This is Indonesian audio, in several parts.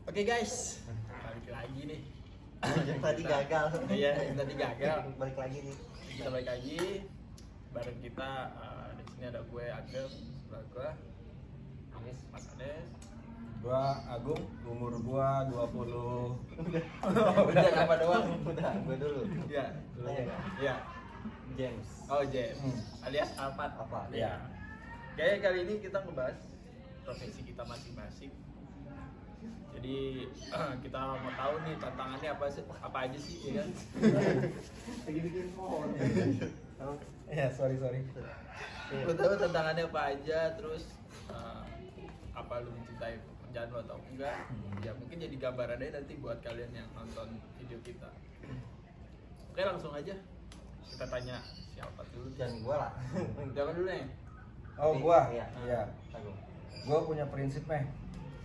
Oke guys, balik lagi nih. Yang tadi gagal. Iya, yang tadi gagal. Balik lagi nih. Kita balik lagi. Bareng kita di sini ada gue Agam, sebelah gue Mas Ades. Gua Agung, umur gua 20. Udah apa doang? Udah, gue dulu. Iya. Iya. James. Oh James, alias Alphard. Apa? Iya. Kayaknya kali ini kita ngebahas profesi kita masing-masing. Jadi kita mau tahu nih tantangannya apa aja sih, ya kan? Lagi bikin pohon. Ya, sorry. Lu tahu tantangannya apa aja, terus apa lu mencintai pekerjaan lu atau enggak? Ya mungkin jadi gambaran aja nanti buat kalian yang nonton video kita. Oke, langsung aja kita tanya siapa dulu. Dan gue lah. Siapa dulu nih? Oh, gua. Iya. Iya. Agung. Gua punya prinsip, Meh.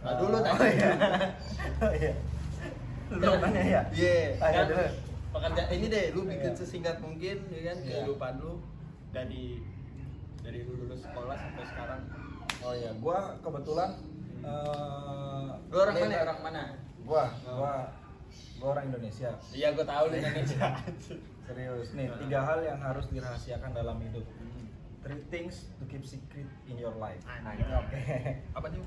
Nah, dulu Oh, tanya. iya. Oh, iya. Lu nanya ya? Iya. Tanya Kan dulu. pekerjaan ini deh, lu bikin Iya. sesingkat mungkin, ya kan? Iya. Kehidupan lu dari lu lulus sekolah sampai sekarang. Oh iya, gua kebetulan Lu orang nih, mana? Orang mana? Gua orang Indonesia. Iya, gua tahu lu Indonesia. Serius. Nih, 3 hal yang harus dirahasiakan dalam hidup. 3 things to keep secret in your life. Anjir. Oke. Apa sih?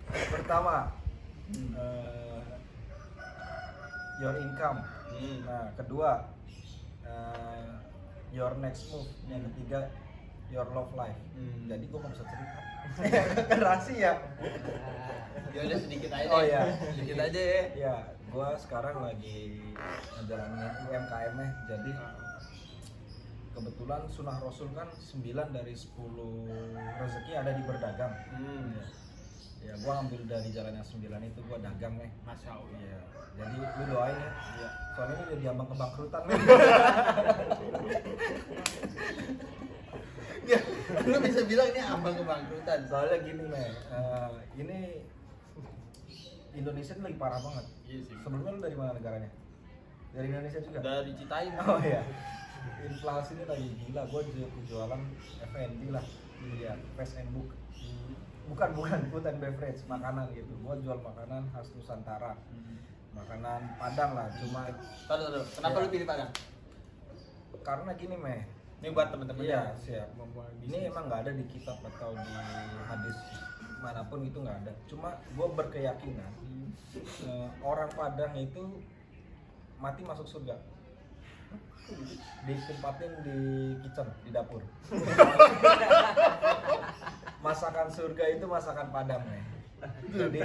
Pertama, your income. Nah, kedua, your next move. Yang ketiga, your love life. Hmm. Jadi gua nggak bisa cerita. Kan rahasia. Ya udah sedikit aja. Oh, deh. iya. Sedikit aja ya. Ya, gua sekarang lagi ngejalanin UMKM-nya. Jadi kebetulan Sunnah Rasul kan 9 dari 10 rezeki ada di berdagang. Ya, gua ambil dari jalan yang 9 itu, gua dagang nih. Masya Allah. Iya. Jadi lu doain ya. Iya. Soalnya ini udah diambang kebangkrutan nih. Ya, lu bisa bilang ini ambang kebangkrutan. Soalnya gini, Meh. Ini Indonesia ini lagi parah banget. Iya sih. Sebelumnya lu dari mana negaranya? Dari Indonesia juga? Dari Citaim. Oh iya. Inflasi ini lagi gila. Gua jualan F&B lah. Iya, fast and book. Bukan food and beverage, makanan gitu. Gua jual makanan khas Nusantara. Makanan Padang lah, cuma Tahu. Kenapa Iya. lu pilih Padang? karena gini, Meh. Ini buat temen-temen Iya, ya. siap. Memulai Ini bisnis. emang nggak ada di kitab atau di hadis manapun itu nggak ada. Cuma gue berkeyakinan orang Padang itu mati masuk surga. Ditempatin di kitchen, di dapur. Masakan surga itu masakan Padang, Meh. Jadi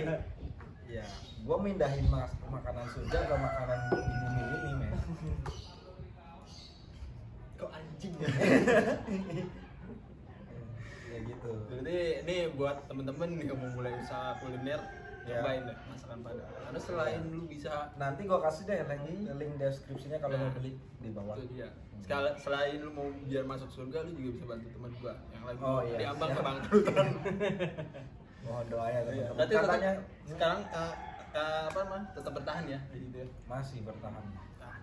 ya, gue mindahin makanan surga ke makanan di bumi ini, Meh. Kok anjing ya? Ya gitu. Jadi ini buat temen-temen yang mau mulai usaha kuliner, Ya. cobain deh masakan Padang. Karena selain lu bisa Nanti gue kasih deh link deskripsinya kalau Nah. mau beli di bawah. itu dia. Selain lu mau biar masuk surga, lu juga bisa bantu teman gua yang lagi Oh, iya. di ambang Siap. kebangkrutan. Mohon doanya teman-teman. Berarti Katanya sekarang apa namanya? Tetap bertahan ya gitu ya. masih bertahan. Nah.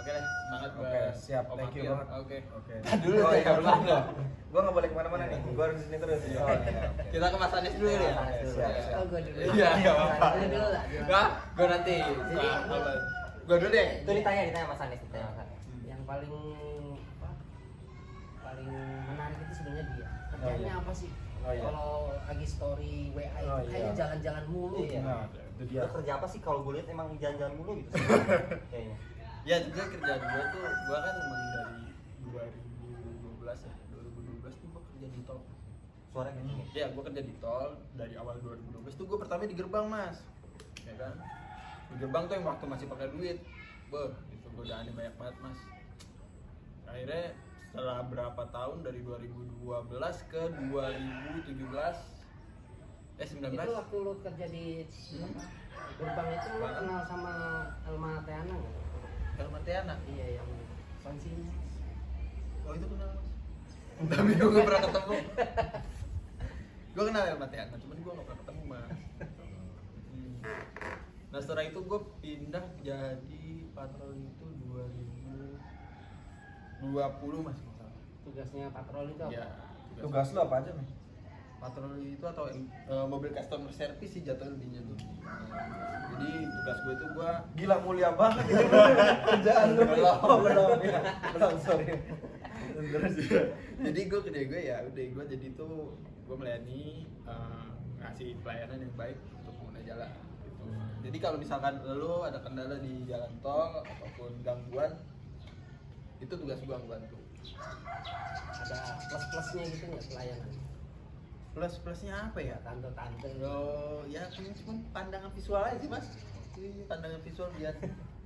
Oke deh, semangat gua. Oke, siap. Thank you Omakil. banget. Oke. Oke. Dulu Oh, deh, iya, belum dong. Gue nggak boleh kemana-mana nih. Gue harus di sini terus. Iya. Oh, iya, oke. Kita ke Mas Anies dulu ya. Oke, siap. Oh, gua dulu. Iya, enggak apa-apa. Gua dulu lah. Enggak, gua nanti. Gua dulu deh. Itu ditanya Mas Anies, ditanya Mas Anies. Yang paling menarik itu sebenarnya dia. Kerjanya iya. apa sih? Oh, iya. Kalau lagi story WA itu Oh, iya. kayaknya jalan-jalan mulu. Iya. Nah, itu dia. Dia kerja apa sih kalau gue lihat emang jalan-jalan mulu gitu. Kayaknya. Ya juga kerjaan gua tuh, gua kan emang dari 2012 ya. 2012 tuh gua kerja di tol. Suara kenceng. Ya, gua kerja di tol dari awal 2012 tuh gua pertama di gerbang, Mas. Ya kan? Di gerbang tuh yang waktu masih pakai duit. Beuh, itu godaannya banyak banget, Mas. Akhirnya setelah berapa tahun dari 2012 ke 2017 19 Itu waktu lu kerja di gerbang itu lu Mana? kenal sama Elma Teana nggak? Kalmatiana. Iya, yang sanksinya. Oh, itu kenal, Mas. Tapi gua gak pernah ketemu. Gua kenal Kalmatiana, cuman gua gak pernah ketemu, Mas. Nah setelah itu gue pindah jadi patroli itu 2020 mas. Tugasnya patroli itu apa? Ya, Tugas lu apa aja nih? patroli itu atau mobil customer service sih jatuhnya lebihnya tuh. Jadi tugas gue tuh gue Gila mulia banget itu kerjaan lu. Belum, sorry. terus jadi gue kerja gue ya udah gue jadi tuh gue melayani ngasih pelayanan yang baik untuk pengguna jalan gitu. Jadi kalau misalkan lo ada kendala di jalan tol ataupun gangguan itu tugas gue bantu. Ada plus-plusnya gitu nggak pelayanan? Plusnya apa ya? Tante-tante. Oh ya cuma pandangan visual aja sih mas. Ini pandangan visual biar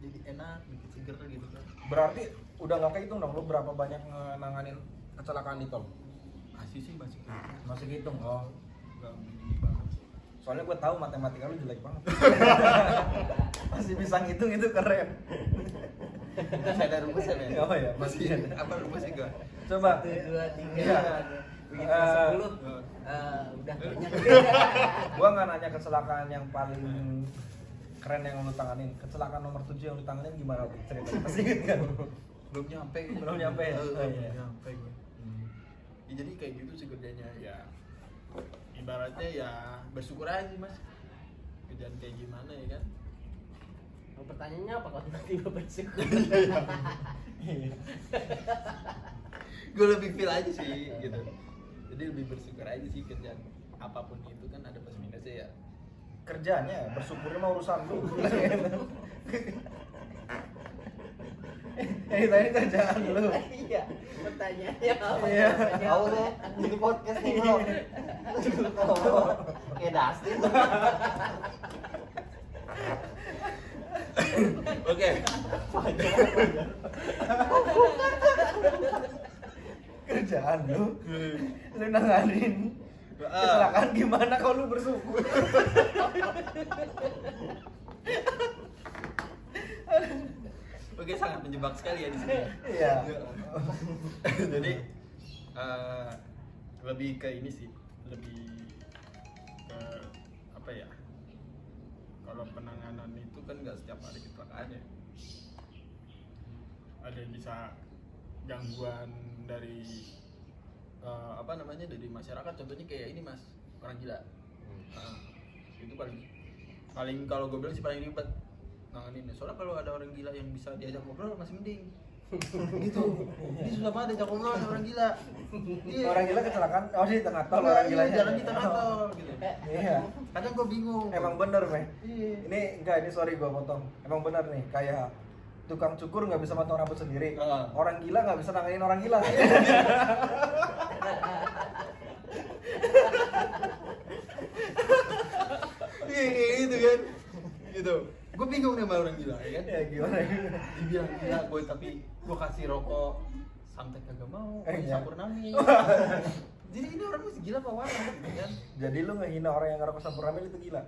jadi enak, bikin seger gitu kan. Berarti udah nggak kehitung dong lu berapa banyak nanganin kecelakaan di tol? Masih gitu. Masih kehitung. Oh. Enggak begini banget. Soalnya gue tahu matematika lu jelek banget. Masih bisa ngitung itu keren. Masih ada rumusnya men. Oh iya, masih masih ada. apa rumusnya gua? Coba. 1, 2, 3. Iya. Begitu masuk dulu. Oh. Udah banyak. Gua nggak nanya kecelakaan yang paling keren yang lu tanganin. Kecelakaan nomor 7 yang lu tanganin gimana tuh ceritanya? Masih inget kan? Belum nyampe. Belum nyampe ya? Oh, iya. Belum nyampe gua. Ya, jadi kayak gitu sih kerjanya ya. Ibaratnya ya bersyukur aja sih mas. Kerjaan kayak gimana ya kan? Oh, pertanyaannya apa kalau tiba-tiba bersyukur? Gue lebih feel aja sih gitu. Jadi lebih bersyukur aja sih kerjaan apapun itu kan ada plus minusnya ya. Kerjanya bersyukurnya mah urusan lu. Tadi kerjaan lu. Iya, pertanyaannya apa? Iya. Tahu deh, jadi podcast nih bro. Kayak Dustin. Oke. Kerjaan lu nanganin kecelakaan gimana kalau lu bersyukur? Oke sangat menjebak sekali ya di sini. Iya. Jadi lebih ke ini sih, lebih ke apa ya? Kalau penanganan itu kan nggak setiap hari kecelakaan ya. Ada yang bisa gangguan dari apa namanya dari masyarakat. Contohnya kayak ini mas, orang gila. Itu paling kalau gue bilang sih paling ribet nanganin. Soalnya kalau ada orang gila yang bisa diajak ngobrol masih mending. Gitu. Ini susah banget diajak ngobrol sama orang gila. Iya. Orang gila kecelakaan, oh di tengah tol orang gilanya. Jalan di tengah tol gitu. Iya. Kadang gue bingung. Emang bener, Meh. Iya. Ini sorry gua potong. Emang bener nih, kayak tukang cukur nggak bisa potong rambut sendiri. Orang gila nggak bisa nanganin orang gila. Iya kayak gitu kan. Gitu. Gue bingung nih sama orang gila ya kan. Ya gimana? Dibilang gila gue tapi gue kasih rokok sampai kagak mau. Gue Iya. sampurnami. Jadi ini orang masih gila apa waras kan? Jadi lu ngehina orang yang ngerokok sampurnamil itu gila.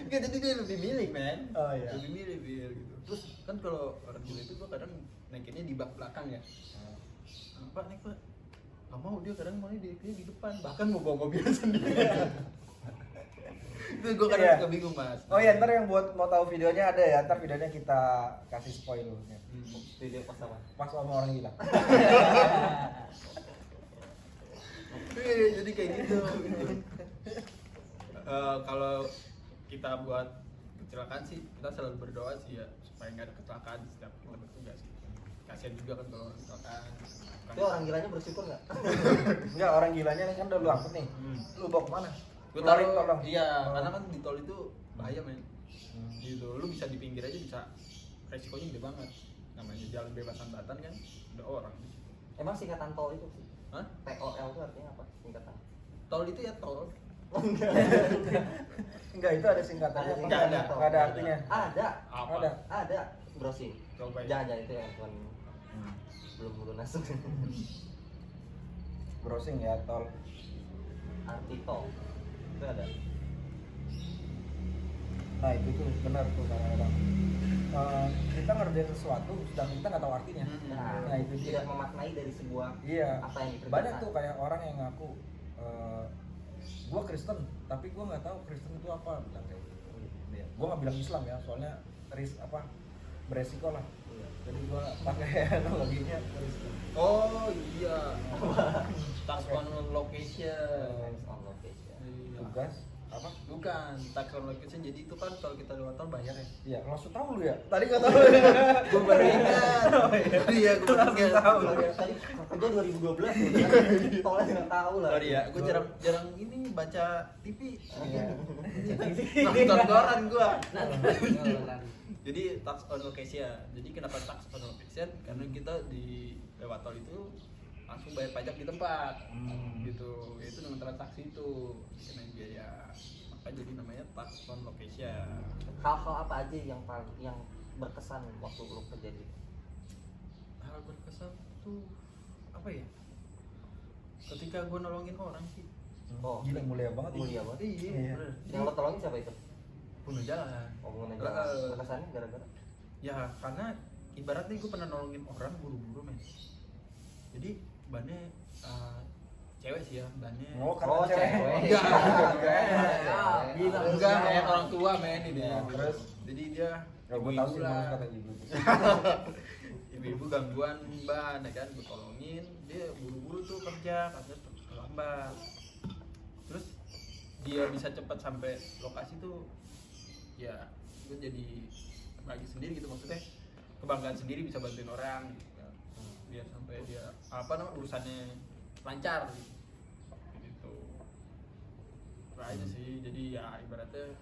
Enggak, jadi dia lebih milih men. Oh, iya. Lebih milih biar gitu. Terus kan kalau orang gila itu gue kadang naikinnya di bak belakang ya. Pak naik pak. Gak mau dia kadang mau di depan. Bahkan mau bawa mobilnya sendiri. Itu gue kadang Iya. suka bingung mas. Oh ya, ntar yang buat mau tahu videonya ada ya. Ntar videonya kita kasih spoilernya. Video pas apa? Pas sama orang gila. Jadi kayak gitu. Kalau kita buat kecelakaan sih kita selalu berdoa sih ya supaya nggak ada kecelakaan setiap kita bertugas. Kasian juga kan kalau kecelakaan. Itu orang gilanya bersyukur nggak? Enggak, orang gilanya kan udah lu angkut nih. Lu bawa kemana? Gue Keluarin taruh, tol dong. iya, Oh. karena kan di tol itu bahaya men. Gitu, lu bisa di pinggir aja bisa resikonya gede banget. Namanya jalan bebas hambatan kan, ada orang. Emang singkatan tol itu sih? Hah? TOL itu artinya apa? Singkatan? Tol itu ya tol. Enggak, itu ada singkatannya. Ada Nggak ada. Nggak ada artinya. Ada. Apa? Ada. Ada. Browsing. Coba ya. Jangan itu yang tuan belum lunas. Browsing ya tol. Arti tol itu ada. Nah itu tuh benar tuh kadang-kadang. Kita ngerjain sesuatu sedang kita nggak tahu artinya. Nah itu dia. Tidak memaknai dari sebuah Iya. apa yang dikerjakan. Banyak tuh kayak orang yang ngaku gua Kristen, tapi gua nggak tahu Kristen itu apa bilang kayak gitu. Gua nggak bilang Islam ya, soalnya beresiko lah. Iya. Jadi gua pakai analoginya beresiko. Oh iya. Tax on location. On location. Iya. Tugas apa? Bukan, tax on location. Jadi itu kan kalau kita lewat tol bayar ya. Iya, langsung tahu lu ya. Tadi nggak tahu. Gue baru ingat. Iya, gue baru ingat. tahu. Tadi kerja 2012 tolnya nggak tahu lah. Sorry ya, gue jarang ini baca TV. Iya. Nonton koran gue. Nah, Jadi tax on location. Jadi kenapa tax on location? Karena kita di lewat tol itu langsung bayar pajak di tempat. Gitu. Itu dengan transaksi itu kena biaya. Maka jadi namanya tax on location. Hal-hal apa aja yang berkesan waktu lu kerja di? Hal berkesan tuh apa ya? Ketika gue nolongin orang sih. Oh, Gila mulia banget. mulia banget. Iya, Iya. bener. Yang lo tolongin siapa itu? Bunuh jalan. Oh, pengguna jalan. Eh. Berkesannya gara-gara? Ya karena ibaratnya gue pernah nolongin orang buru-buru men. Jadi bannya cewek sih ya, bannya. Oh, Oh, karena cewek. Enggak, Gila, enggak men, orang tua men ini. Oh, terus? Jadi dia Ya, gue tahu sih maksud kata ibu. ibu-ibu gangguan ban ya kan, gue tolongin, dia buru-buru tuh kerja, katanya terlambat. Terus dia bisa cepat sampai lokasi tuh, ya gue jadi bagi sendiri gitu, maksudnya kebanggaan sendiri bisa bantuin orang gitu kan. Biar sampai dia apa namanya urusannya lancar gitu. Nah aja sih, jadi ya ibaratnya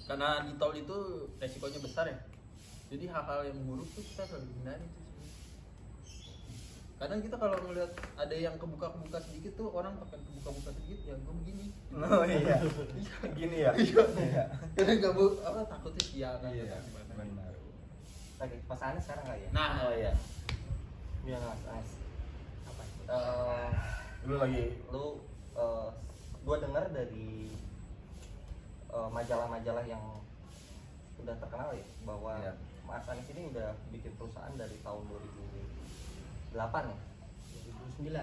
karena di tol itu resikonya besar ya, jadi hal-hal yang buruk tuh kita harus hindari sih sebenarnya. Kadang kita kalau ngeliat ada yang kebuka-kebuka sedikit tuh, orang pakai kebuka-buka sedikit ya gue begini. Oh iya. Gini ya. Iya. Karena nggak bu apa takutnya sial kan. Iya. Gimana. Benar. Oke, Mas Anes sekarang nggak ya? Nah, Oh iya. Iya Mas Anes. apa itu? Lu lagi Gua dengar dari majalah-majalah yang udah terkenal ya bahwa Iya. Mas Anes ini udah bikin perusahaan dari tahun 2008 ya? 2009.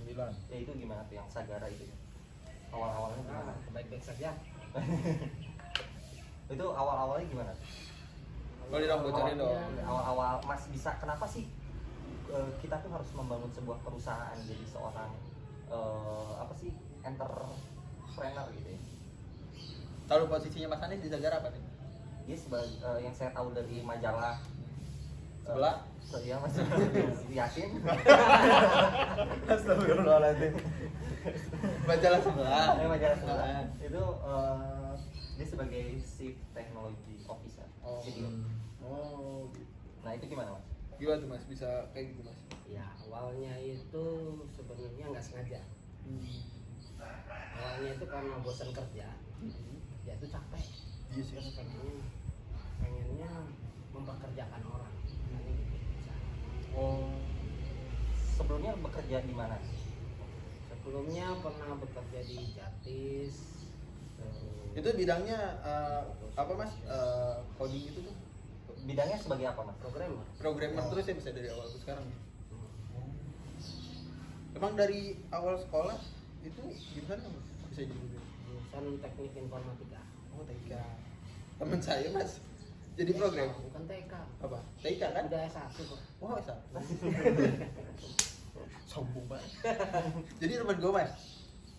2009. Ya itu gimana tuh yang Sagara itu? Awal-awalnya gimana? Nah, baik-baik saja. Itu awal-awalnya gimana? boleh dong bocorin dong. Awal-awal Mas bisa kenapa sih kita tuh harus membangun sebuah perusahaan jadi seorang apa sih entrepreneur gitu ya? Tahu posisinya Mas Anies di Sagara apa nih? Dia sebagai yang saya tahu dari majalah Sebelah? Iya Mas Yasin. Astagfirullahaladzim. Majalah sebelah. Majalah sebelah. Itu dia sebagai Chief Technology Officer. Oh. CTO. Oh, gitu. Nah itu gimana Mas? Gimana tuh Mas bisa kayak gitu Mas? Ya awalnya itu sebenarnya nggak sengaja. Awalnya itu karena bosan kerja, ya itu capek. Iya sih. Terus pengennya mempekerjakan orang. Makanya gitu. Oh. Sebelumnya bekerja di mana? Sebelumnya pernah bekerja di Jatis. Itu bidangnya apa Mas? Coding itu tuh? Bidangnya sebagai apa Mas? Programmer. Programmer terus ya bisa dari awal ke sekarang. Emang dari awal sekolah itu gimana Mas? Bisa jadi Jurusan teknik informatika. Oh TK. Temen saya Mas jadi program. Bukan TK. Apa? TK kan? Udah S1 kok. Wah S1. Sombong banget. Jadi teman gue Mas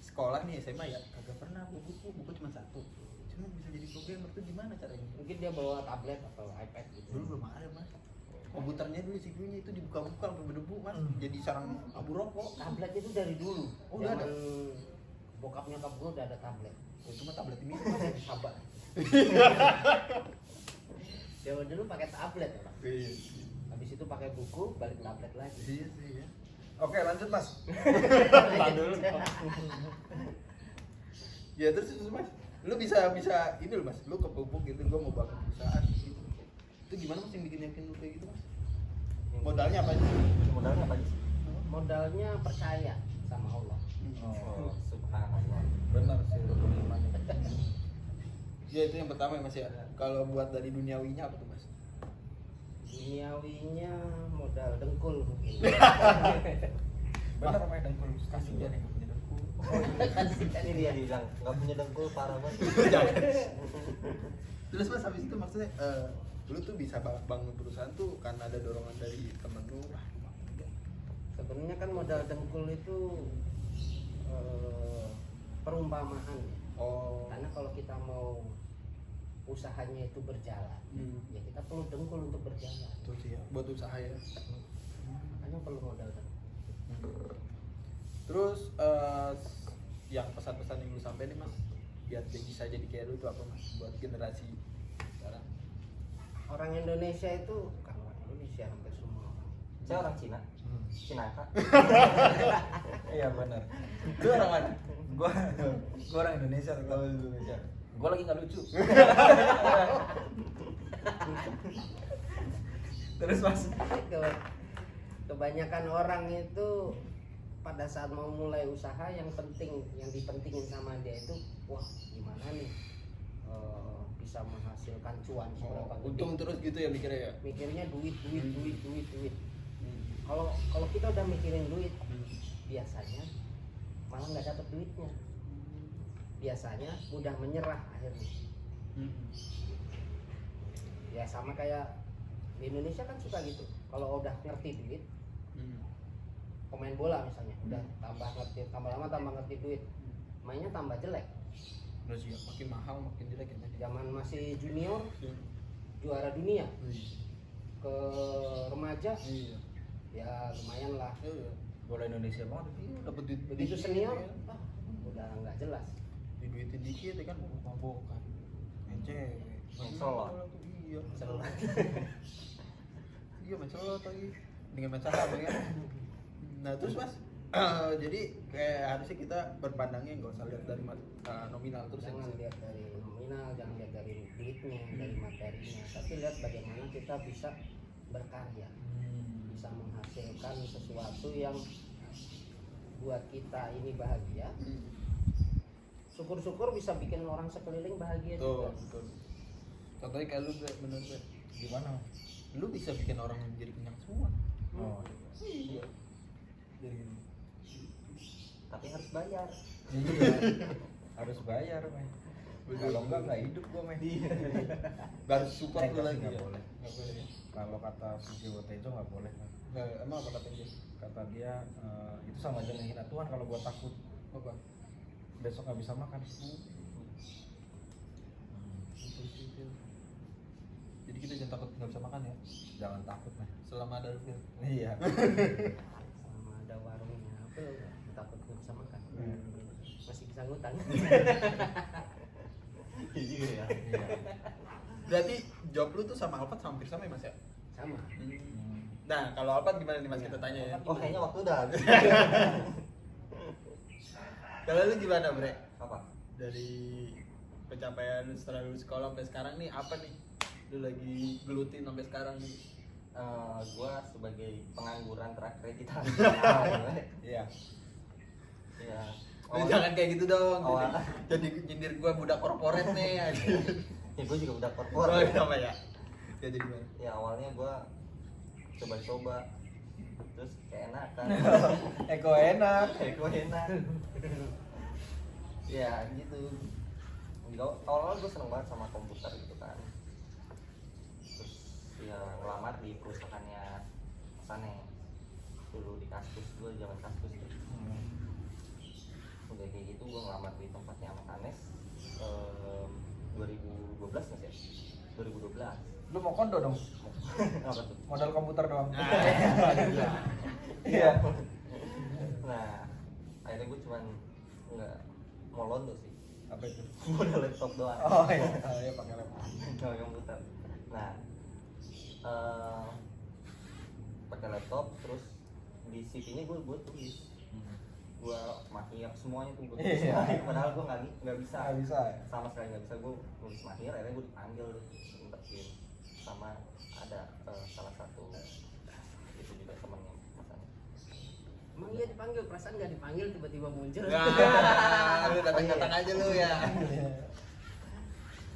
sekolah nih SMA ya kagak pernah buku cuma satu. Cuma bisa jadi programmer tuh gimana caranya? Mungkin dia bawa tablet atau iPad gitu. Dulu belum ada Mas. Komputernya dulu CPU-nya itu dibuka-buka sampai berdebu Mas. Jadi sarang abu rokok. Tablet itu dari dulu. Oh, udah ada? Zaman bokap nyokap gue udah ada tablet. Oh, itu mah tablet ini. Sabar. Zaman dulu pakai tablet ya, Pak. Iya. Habis itu pakai buku, balik tablet lagi. Iya sih ya. Oke, lanjut Mas. dulu. Ya terus Mas, lu bisa ini lu Mas, lu kepupuk gitu, gua mau bangun perusahaan gitu. Itu gimana Mas yang bikin yakin lu kayak gitu Mas? Modalnya apa aja? Modalnya apa sih? Modalnya percaya sama Allah. Oh, subhanallah. Benar sih, rukun iman. Ya itu yang pertama ya Mas ya. Kalau buat dari duniawinya apa tuh Mas? Duniawinya modal dengkul mungkin. Benar namanya dengkul. Kasih dia nih punya dengkul. Ini dia bilang nggak punya dengkul parah banget. Terus Mas habis itu maksudnya lu tuh bisa bangun perusahaan tuh karena ada dorongan dari temen lu. Wah, Sebenarnya kan modal dengkul itu perumpamaan ya. oh Karena kalau kita mau usahanya itu berjalan, ya kita perlu dengkul untuk berjalan. itu sih ya, buat usaha ya. Makanya perlu modal dengkul. Terus yang pesan-pesan yang lu sampai nih mas, biar bisa jadi kayak lu tuh apa mas, buat generasi sekarang? Orang Indonesia itu bukan orang Indonesia, hampir semua orang. Saya orang Cina. Cinaka. Iya benar. Lu orang mana? Gua orang Indonesia. Kalau Indonesia. Gue lagi nggak lucu. Terus mas. Kebanyakan orang itu pada saat mau mulai usaha yang dipentingin sama dia itu, wah gimana nih bisa menghasilkan cuan seberapa gede. Untung terus gitu ya mikirnya ya. Mikirnya duit. Kalau kita udah mikirin duit, biasanya malah nggak dapet duitnya. Biasanya mudah menyerah akhirnya. Ya sama kayak di Indonesia kan suka gitu. Kalau udah ngerti duit, pemain bola misalnya, udah tambah lama tambah ngerti duit, mainnya tambah jelek. Terus ya makin mahal makin jelek ya. Zaman masih junior juara dunia, ke remaja Iya. ya lumayan lah. Iya. Bola Indonesia banget. Iya, dapat duit Begitu dikit, senior, ya. udah nggak jelas. Diduitin dikit ya kan, mabok-mabokan. Main cewek. Main celot. Iya. Celot. Iya main celot lagi. Dengan main saham ya. Nah terus mas, jadi kayak harusnya kita berpandangnya nggak usah lihat dari nominal terus ya, Jangan Mas? lihat dari nominal, jangan lihat dari duitnya, dari materinya, tapi lihat bagaimana kita bisa berkarya, bisa menghasilkan sesuatu yang buat kita ini bahagia. Syukur-syukur bisa bikin orang sekeliling bahagia juga. Betul. Contohnya kayak lu bener Bre. Gimana? Lu bisa bikin orang jadi kenyang semua. Oh. Iya. Jadi Tapi harus bayar. Iya. Harus bayar, men. Kalau enggak hidup gua, men. harus support lu lagi Nggak ya. boleh. Nggak boleh. Kalau kata Susilo Tejo nggak boleh, men. Nggak, emang apa katanya? Kata dia itu sama aja menghina Tuhan kalau gua takut Apa? besok nggak bisa makan. Jadi kita jangan takut nggak bisa makan ya. Jangan takut, men. Selama ada Rufil. Iya. Sama ada warungnya apa takut nggak bisa makan. Masih bisa ngutang. Iya ya. Iya. Berarti job lu tuh sama Alphard hampir sama ya mas ya? Sama. Nah kalau Alphard gimana nih mas, kita tanya ya. Oh kayaknya waktu udah habis. Kalau lu gimana Bre? Apa? Dari pencapaian setelah lulus sekolah sampai sekarang nih apa nih? Lu lagi gelutin sampai sekarang nih? Gua sebagai pengangguran terakreditasi. Iya. Iya. Lu jangan kayak gitu dong. Awal. Jadi nyindir gua budak korporat nih. Ya gue juga udah Oh, korporat. apa ya? Ya jadi gimana? Ya awalnya gue coba-coba, terus kayak enak kan. Eko enak. Gue enak. Ya gitu. Awal-awal gue seneng banget sama komputer gitu kan. Terus ya ngelamar di perusahaannya Sane. Dulu di Kaskus, gue zaman Kaskus gitu. Udah kayak gitu gue ngelamar di tempatnya Mas Anes 2012 nggak sih? 2012. Lu mau kondo dong? Apa tuh? Modal komputer doang. Iya. Nah, akhirnya gue cuman nggak mau londo sih. Apa itu? Modal laptop doang. Oh iya, pakai laptop. Nggak komputer. Nah, pakai laptop terus di CV-nya gue tulis gue mahir semuanya tuh gue tulis Iya. mahir, padahal gue nggak bisa. Nggak bisa ya? Sama sekali nggak bisa. Gue nulis mahir, akhirnya gue dipanggil interview sama ada salah satu itu juga temennya Mas Anies. Emang iya dipanggil, perasaan nggak dipanggil tiba-tiba muncul. Nah, lu datang-datang aja lu ya.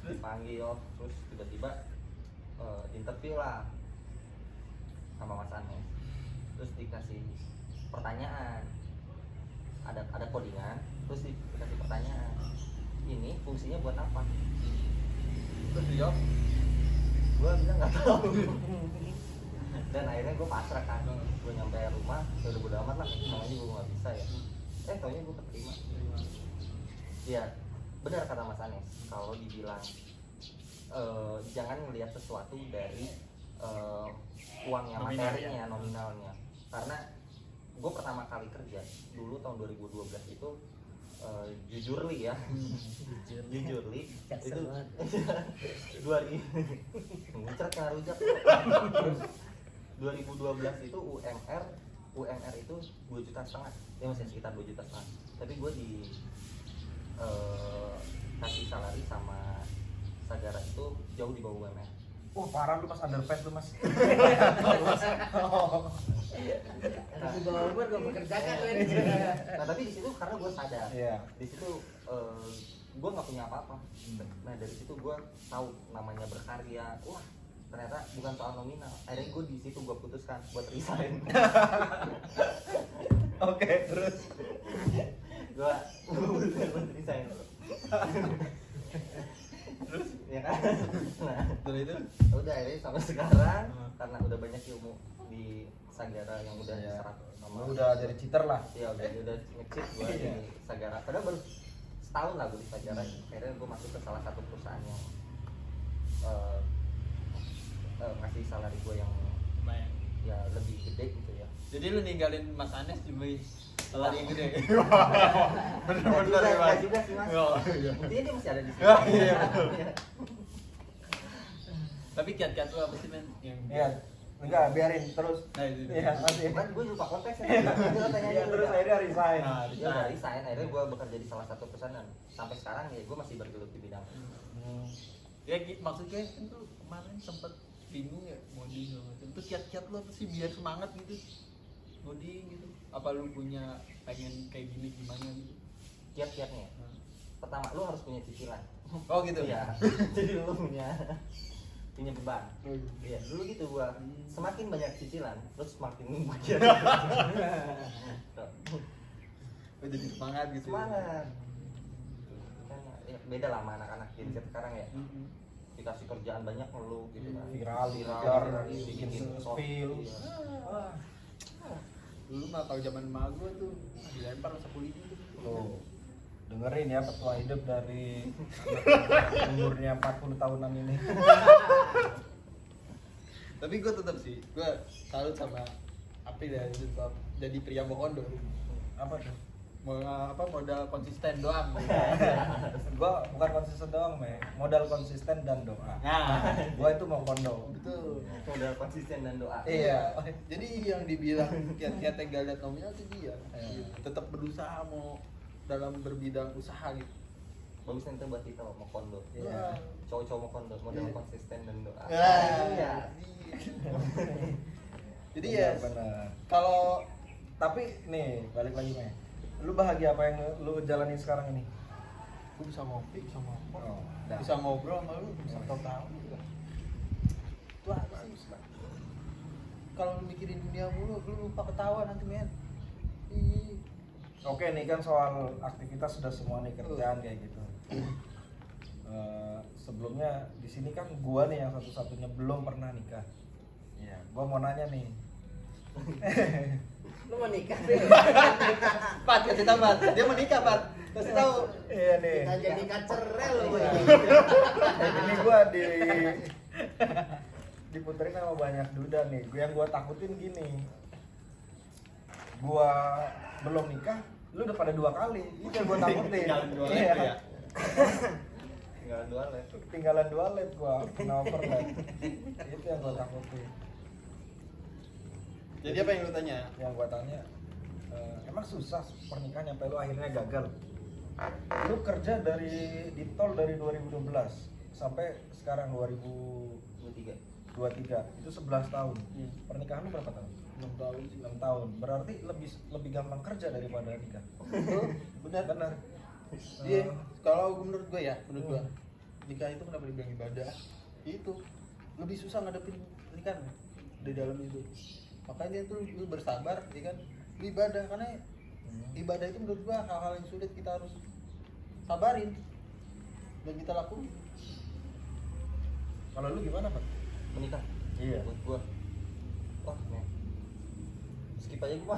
Dipanggil terus tiba-tiba interview lah sama Mas Anies, terus dikasih pertanyaan, ada codingan, terus dikasih pertanyaan, ini fungsinya buat apa? Terus dijawab gue bilang nggak tahu. Dan akhirnya gue pasrah kan, gue nyampe rumah ya udah bodo amat lah, namanya gue nggak bisa ya. Taunya gue keterima. Ya benar kata Mas Anes, kalau dibilang jangan melihat sesuatu dari uangnya, materinya, nominalnya. Karena gue pertama kali kerja dulu tahun 2012 itu jujurly ya, jujurly itu 2000 muncrat kan rujak. 2012 itu UMR itu 2,5 juta, ya masih sekitar 2,5 juta. Tapi gue di kasih salary sama Sagara itu jauh di bawah UMR. Wah parah lu mas, underpaid lu mas. Di bawah umur gak bekerja kan men. Nah tapi di situ karena gue sadar, Iya. di situ gue nggak punya apa-apa. Nah dari situ gue tahu namanya berkarya. Wah ternyata bukan soal nominal. Akhirnya gue di situ gue putuskan buat resign. Oke, terus gue putuskan buat resign. Terus ya kan. Nah Setelah itu udah akhirnya sampai sekarang karena udah banyak ilmu di Sagara yang udah Iya. diserap sama lu udah jadi cheater lah. ya udah ngecit gue Iya. di Sagara. Padahal baru setahun lah gue di Sagara. Akhirnya gue masuk ke salah satu perusahaan yang ngasih salary gue yang lumayan. ya lebih gede gitu ya. Jadi lu ninggalin Mas Anes demi salary yang gede. Bener-bener Mas. juga sih mas. Oh, iya. Buktinya dia masih ada di sini. Oh, iya. Tapi kiat-kiat lu apa sih men? Yang Iya, enggak biarin terus. Nah, itu. Iya, masih. Kan gue lupa konteksnya. Dia tanya Iya, terus akhirnya resign. Nah, ya udah resign. Akhirnya gue bekerja di salah satu perusahaan dan sampai sekarang ya gue masih bergelut di bidang. Ya maksudnya kan tuh kemarin sempet bingung ya ngoding segala macam. Itu kiat-kiat lu apa sih biar semangat gitu ngoding gitu? Apa lu punya pengen kayak gini gimana gitu? Kiat-kiatnya. Pertama lu harus punya cicilan. Oh gitu Iya. Jadi lu punya beban. Iya, dulu gitu gua. Semakin banyak cicilan, terus semakin bahagia. Oh, jadi semangat gitu. Semangat. Kan ya, beda lah sama anak-anak Gen Z sekarang ya. Dikasih kerjaan banyak ngeluh gitu kan. Viral, bikin spill. Iya. Wah, Dulu mah kalau zaman emak gua tuh dilempar sapu lidi tuh. tuh. Dengerin ya petua hidup dari umurnya 40 tahunan ini. Tapi gua tetap sih, gua salut sama Api dari tetap jadi pria Mokondo. Apa tuh? Modal konsisten doang. Gua bukan konsisten doang, modal konsisten dan doa. Nah, Gua itu mau kondo. betul. Modal konsisten dan doa. Iya. Jadi yang dibilang kiat-kiat yang gak lihat nominal itu dia. Tetap berusaha mau dalam berbidang usaha gitu. Bagus nanti buat kita mau kondo. Iya. Cowok-cowok mau kondo, modal Iya. konsisten dan doa. Iya. Jadi ya Benar. kalau Tapi nih, balik lagi Mei. Lu bahagia apa yang lu jalanin sekarang ini? gue bisa ngopi, bisa ngomong, Oh, dah. bisa ngobrol sama lu, bisa tahu-tahu gitu. Itu apa sih? Kalau lu mikirin dunia mulu, lu lupa ketawa nanti men. Ih. Oke nih kan soal aktivitas sudah semua nih kerjaan kayak gitu. Sebelumnya di sini kan gua nih yang satu-satunya belum pernah nikah. Iya, gua mau nanya nih. Lu mau nikah deh. Pat, kasih tahu Pat. Dia mau nikah Pat. Kasih tahu. Iya nih. Kita jadi kacerel lu. Ini gua diputerin sama banyak duda nih. Yang gua takutin gini. Gua belum nikah, lu udah pada 2 kali. Itu yang gua takutin. Tinggalan 2 lap Iya. ya. Tinggal 2 lap. Tinggalan 2 lap gua, kena overlap. Itu yang gua takutin. Jadi apa yang lu tanya? Yang gua tanya, emang susah pernikahan sampai lu akhirnya gagal? Lu kerja di tol dari 2012 sampai sekarang 2023, 23. itu 11 tahun. Hmm. Pernikahan lu berapa tahun? 6 tahun sih. 6 tahun. Berarti lebih gampang kerja daripada nikah. Benar. Benar. Iya, kalau menurut gue ya, menurut gue nikah itu kenapa dibilang ibadah? Itu lebih susah ngadepin pernikahan di dalam itu. Makanya itu lu bersabar, ya kan? Lu ibadah karena ibadah itu menurut gua hal-hal yang sulit kita harus sabarin dan kita lakuin. Kalau lu gimana, Pak? menikah. Iya. Buat gua. Wah, nih. Skip aja gua.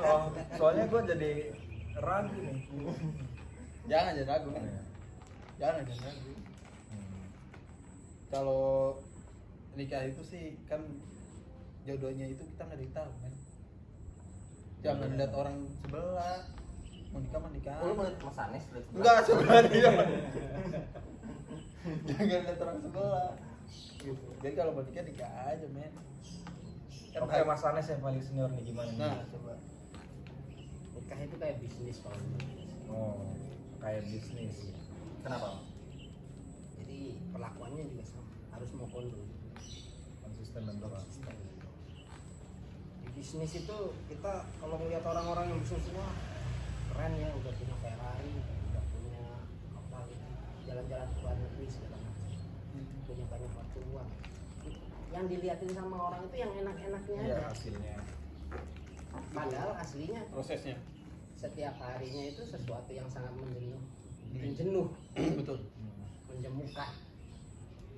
Oh, soalnya gue jadi ragu nih. Jangan ragu. Jangan ragu. Kalau nikah itu sih kan jodohnya itu kita nggak tahu kan. Jangan lihat orang sebelah. Mau nikah. Oh, lu mau liat Mas Anes liat sebelah? Enggak sebelah dia. Jangan lihat orang sebelah. Gitu. Jadi kalau mau nikah aja men. Oke, Mas Anes yang paling senior nih gimana nih? Nah, coba. Nikah itu kayak bisnis kalau menurut saya. Oh, kayak bisnis. Kenapa? Jadi perlakuannya juga sama, harus mau dulu. Konsisten dan doa. Di bisnis itu kita kalau melihat orang-orang yang bisnis semua keren ya, udah punya Ferrari, udah punya apa gitu, jalan-jalan ke luar negeri segala macam, punya banyak waktu luang. Yang dilihatin sama orang itu yang enak-enaknya Iya, aja. hasilnya. Padahal aslinya Prosesnya. setiap harinya itu sesuatu yang sangat menjenuh, Betul. menjemukan.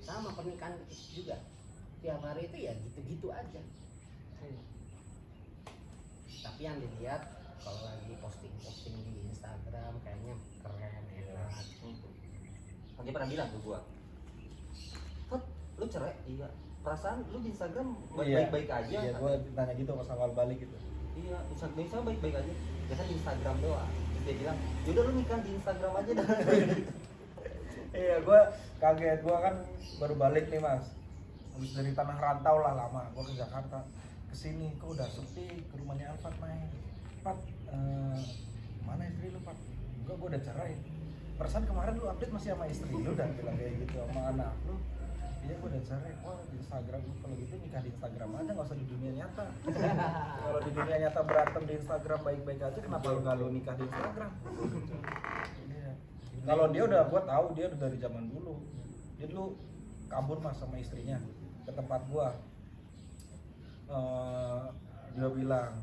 Sama pernikahan juga, tiap hari itu ya gitu-gitu aja. Tapi yang dilihat kalau lagi posting di Instagram kayaknya keren, enak. Dia pernah bilang ke gua, "Fat, lu cerai?" Iya. Perasaan lu di Instagram baik-baik aja. Iya, gue tanya gitu pas awal balik gitu. Iya, Instagram baik-baik aja. Ya kan di Instagram doang. Terus dia bilang, "Yaudah lu nikah di Instagram aja dah." Iya, gue kaget. Gue kan baru balik nih mas. Habis dari tanah rantau lah lama. Gue ke Jakarta. Kesini, kok udah sepi ke rumahnya Alfat main. Pat, mana istri lu Pat? Enggak, gue udah cerai. Perasaan kemarin lu update masih sama istri lu dan bilang kayak gitu sama anak lu. Iya, gue udah cerai. Wah, di Instagram, kalau gitu nikah di Instagram aja, nggak usah di dunia nyata. Kalau di dunia nyata berantem di Instagram baik-baik aja, kenapa lu nggak lu nikah di Instagram? Iya. Kalau dia udah, gue tahu dia udah dari zaman dulu. Dia dulu kabur mas sama istrinya ke tempat gue. Dia bilang,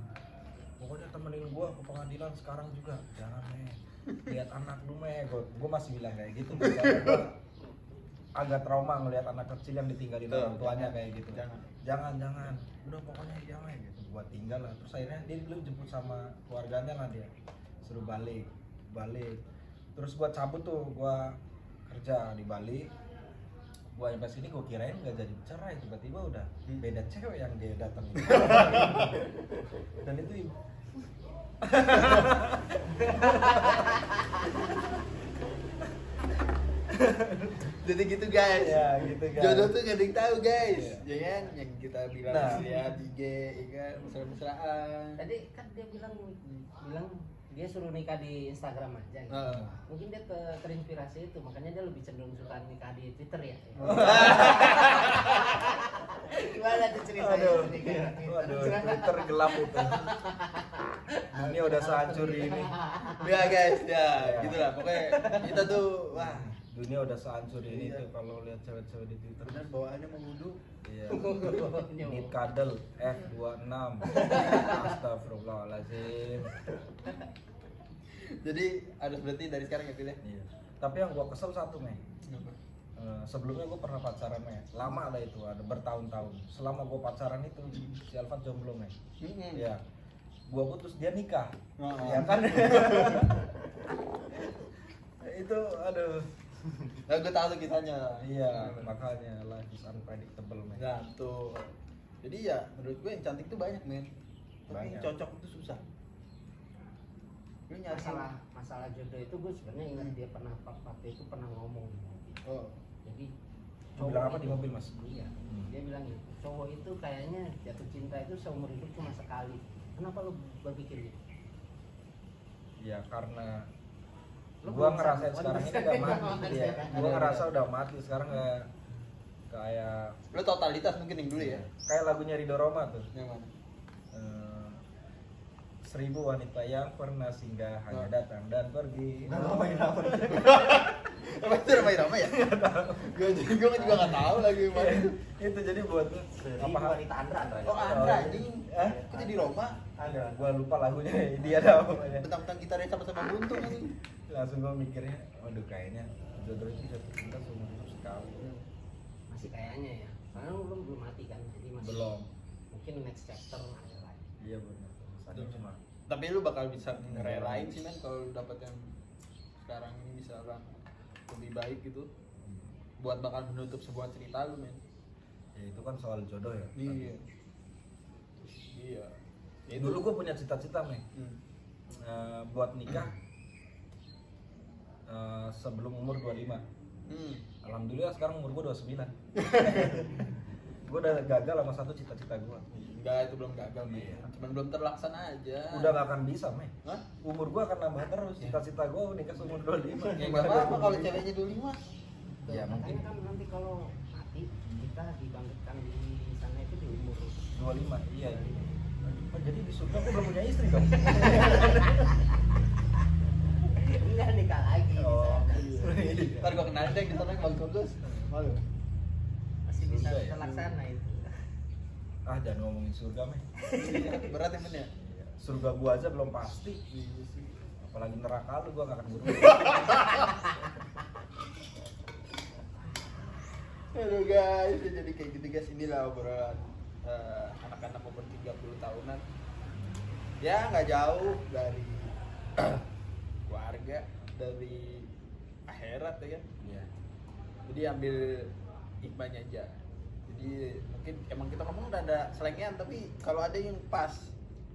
pokoknya temenin gue ke pengadilan sekarang juga. Jangan lihat anak lu gue masih bilang kayak gitu. Soalnya gue agak trauma ngelihat anak kecil yang ditinggalin orang tuanya kayak gitu. Jangan. Udah pokoknya jangan gitu. Gua tinggal lah. Terus akhirnya dia dulu jemput sama keluarganya lah dia. Suruh balik. Terus gua cabut tuh, gua kerja di Bali. Gua sampai sini gua kirain nggak jadi cerai, tiba-tiba udah beda cewek yang dia datengin. Dan itu Jadi gitu guys. Ya, gitu guys. Jodoh tuh gak ada yang tahu guys. Iya. Ya kan yang kita bilang Nah. lihat IG, ya kan mesra-mesraan. Tadi kan dia bilang dia suruh nikah di Instagram aja gitu. Mungkin dia terinspirasi itu, makanya dia lebih cenderung suka nikah di Twitter ya. Gimana tuh ceritanya? Waduh, Twitter gelap itu. Dunia udah sehancur ini. Ya guys, ya Ya. gitu lah. Pokoknya kita tuh wah, Dunia udah sehancur ini Iya. tuh kalau lihat cewek-cewek di Twitter. benar bawaannya mau wudhu. Iya. Need cuddle F26. Astagfirullahaladzim. Jadi harus berarti dari sekarang ya pilih. Iya. Tapi yang gua kesel satu, Meh. Sebelumnya gua pernah pacaran, Meh. Lama lah itu, ada bertahun-tahun. Selama gua pacaran itu si Alfat jomblo, Meh. Iya. Gua putus, dia nikah. Ya kan? Itu aduh. Nah, gue tahu tuh kisahnya. Iya, makanya life is unpredictable, Meh. Nah, tuh. Jadi ya menurut gue yang cantik tuh banyak, men. Tapi yang Banyak. cocok itu susah. Lu nyari Masalah jodoh itu gue sebenarnya ingat dia pernah waktu itu pernah ngomong di mobil. Oh. Jadi Lu bilang apa di mobil, Mas? Iya. Dia bilang gitu, cowok itu kayaknya jatuh cinta itu seumur hidup cuma sekali. Kenapa lu berpikir gitu? Ya karena Lu gua belum ngerasain sama- sekarang ini udah mati. Iya. Gua ngerasa udah mati sekarang kayak Lu totalitas mungkin yang dulu ya. kayak lagunya Ridho Roma tuh. Yang mana? 1000 wanita yang pernah singgah hanya datang dan pergi. Apa itu ramai-ramai ya? Gue juga nggak tahu lagi mana. Itu jadi buat Apa wanita Andra. Oh, Andra anjing. Hah? Kok jadi Roma? Ada, gua lupa lagunya. Dia ada pokoknya. Bentang-bentang gitarnya sama-sama buntung anjing. Langsung gua mikirnya, waduh kayaknya jodoh itu jatuh cinta seumur hidup sekali. masih kayaknya ya, karena belum mati kan, jadi masih Belum. mungkin next chapter ada lagi. Iya benar. Tadi cuma Tapi lu bakal bisa ngerelain sih men kalau lu dapet yang sekarang ini misalkan lebih baik gitu, buat bakal menutup sebuah cerita lu men. ya itu kan soal jodoh ya. Iya. Iya. Dulu gue punya cita-cita nih buat nikah sebelum umur 25. Alhamdulillah sekarang umur gue 29. Gue udah gagal sama satu cita-cita gue. Enggak, itu belum gagal men. Iya. Cuman belum terlaksana aja. Udah gak akan bisa, Meh. Hah? Umur gue akan nambah terus. Cita-cita gue nikah seumur 25. Ya enggak apa-apa kalau ceweknya 25. Ya, Ya, mungkin. makanya kan nanti kalau mati kita dibangkitkan di sana itu di umur 25. Iya. Oh, jadi di surga gue belum punya istri dong. enggak nikah lagi di Oh, sana. iya. Ntar gua kenalin deh kita yang bagus-bagus. Malu. Masih bisa Surga ya? terlaksana itu. Ah, jangan ngomongin surga, Meh. Berat ya men ya? Surga gua aja belum pasti. Apalagi neraka lu gua gak akan buru. Halo guys, jadi kayak gitu guys, inilah obrolan anak-anak umur 30 tahunan. Ya nggak jauh dari keluarga, dari akhirat ya kan. Iya. Jadi ambil hikmahnya aja. Jadi mungkin emang kita ngomong udah ada selengean, tapi kalau ada yang pas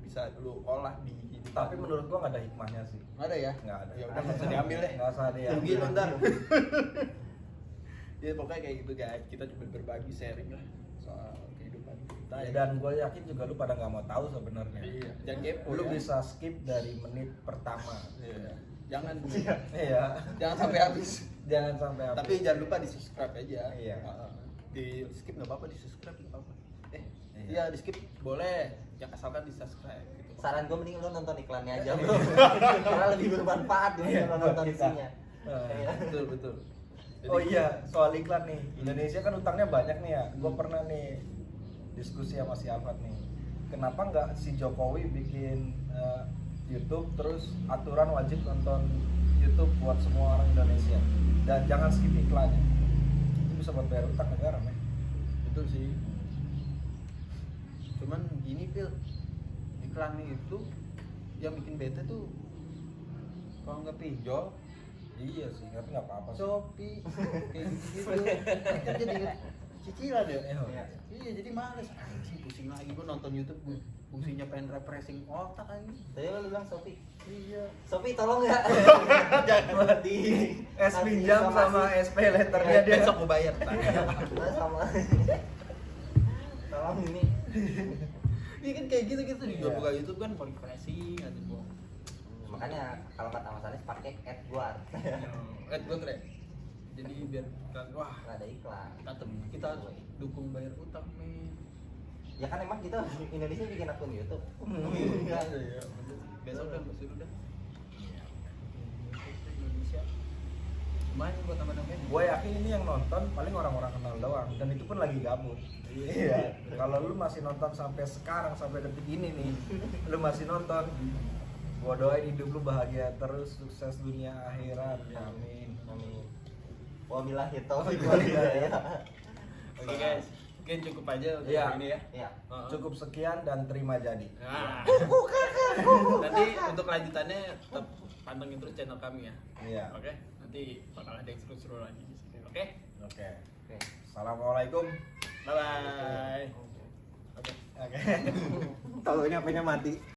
bisa lu olah di hidup. Tapi menurut gua gak ada hikmahnya sih. nggak ada ya? Nggak ada. Ya udah nggak usah diambil deh. Nggak usah diambil. Rugi lu ntar. Ya pokoknya kayak gitu guys, kita cuma berbagi sharing lah soal kehidupan kita. Ya, dan gue yakin juga lu pada nggak mau tahu sebenarnya. Iya, jangan kepo Lu ya. bisa skip dari menit pertama. Iya. Jangan Iya. jangan sampai habis. Jangan sampai habis. Tapi jangan lupa di subscribe aja. Iya. Di skip nggak apa-apa, di subscribe nggak apa-apa. Iya. Iya di skip boleh, yang asalkan di subscribe. Gitu. Saran gue mending lu nonton iklannya aja bro. Karena lebih bermanfaat Iya, dibanding lu buat nonton kita. isinya. Iya. Betul betul. Oh iya, soal iklan nih. Indonesia kan utangnya banyak nih ya. Gue pernah nih diskusi sama si Alfat nih. Kenapa nggak si Jokowi bikin YouTube terus aturan wajib nonton YouTube buat semua orang Indonesia dan jangan skip iklannya. Itu bisa buat bayar utang negara, men. Betul sih. Cuman gini Pil, iklannya itu yang bikin bete tuh kalau nggak pinjol, Iya sih, tapi nggak apa-apa sih. Shopee, kayak gitu. Kan jadi cicilan ya. Iya. Iya jadi males. Anjing pusing lagi gua nonton YouTube, gua fungsinya pengen refreshing otak anjing. Tadi lu bilang Shopee. Iya. Shopee tolong ya. Jangan di S pinjam sama SP letternya dia. Besok gua bayar. sama. Tolong ini. Iya kan kayak gitu gitu di Iya. buka YouTube kan refreshing aja gua. Makanya kalau kata Mas Anis pakai AdWord. Gue keren. Jadi biar kan wah Nggak ada iklan. kita harus dukung bayar utang nih. Ya kan emang kita Indonesia bikin akun YouTube. Iya. Besok kan besok udah. Indonesia. Lumayan buat teman-teman. Gue yakin ini yang nonton paling orang-orang kenal doang dan itu pun lagi gabut. Iya. Kalau lu masih nonton sampai sekarang sampai detik ini nih, lu masih nonton. Gua doain hidup lu bahagia terus, sukses dunia akhirat. Amin. Amin. Wabillahi taufiq wal hidayah. Oke guys, mungkin cukup aja untuk Iya. hari ini ya. Iya. Cukup sekian dan terima jadi. Nah. Nanti untuk lanjutannya tetap pantengin terus channel kami ya. Iya. Oke, nanti bakal ada yang seru-seru lagi di sini. Oke, Oke. Oke. Assalamualaikum. bye bye. Oke. Oke. Tahu ini HP-nya mati.